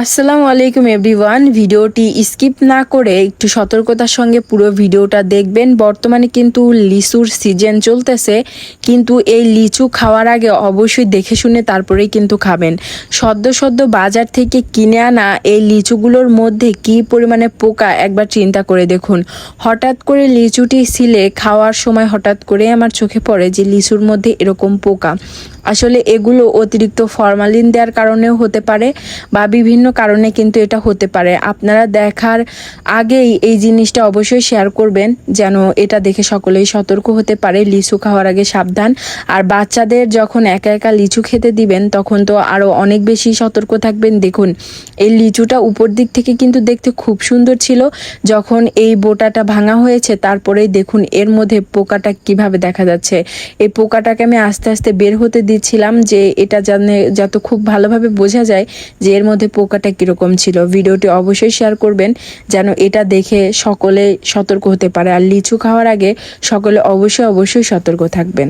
আসসালামু আলাইকুম এভরিওয়ান। ভিডিওটি স্কিপ না করে একটু সতর্কতার সঙ্গে পুরো ভিডিওটা দেখবেন। বর্তমানে কিন্তু লিচুর সিজন চলতেছে, কিন্তু এই লিচু খাওয়ার আগে অবশ্যই দেখে শুনে তারপরেই কিন্তু খাবেন। সদ্য সদ্য বাজার থেকে কিনে আনা এই লিচুগুলোর মধ্যে কি পরিমাণে পোকা একবার চিন্তা করে দেখুন। হঠাৎ করে লিচুটি ছিলে খাওয়ার সময় হঠাৎ করে আমার চোখে পড়ে যে লিচুর মধ্যে এরকম পোকা। আসলে এগুলো অতিরিক্ত ফরমালিন দেওয়ার কারণেও হতে পারে বা বিভিন্ন কারণে কিন্তু এটা হতে পারে। আপনারা দেখার আগেই এই জিনিসটা অবশ্যই শেয়ার করবেন, যেন এটা দেখে সকলেই সতর্ক হতে পারে। লিচু খাওয়ার আগে সাবধান। আর বাচ্চাদের যখন একা একা লিচু খেতে দিবেন তখন তো আরও অনেক বেশি সতর্ক থাকবেন। দেখুন, এই লিচুটা উপর দিক থেকে কিন্তু দেখতে খুব সুন্দর ছিল, যখন এই বোটাটা ভাঙা হয়েছে তারপরেই দেখুন এর মধ্যে পোকাটা কিভাবে দেখা যাচ্ছে। এই পোকাটাকে আমি আস্তে আস্তে বের হতে দিচ্ছিলাম, যে এটা যাতে খুব ভালোভাবে বোঝা যায় যে এর মধ্যে পোকাটা কীরকম ছিল। ভিডিওটি অবশ্যই শেয়ার করবেন, যেন এটা দেখে সকলে সতর্ক হতে পারে। আর লিচু খাওয়ার আগে সকলে অবশ্যই সতর্ক থাকবেন।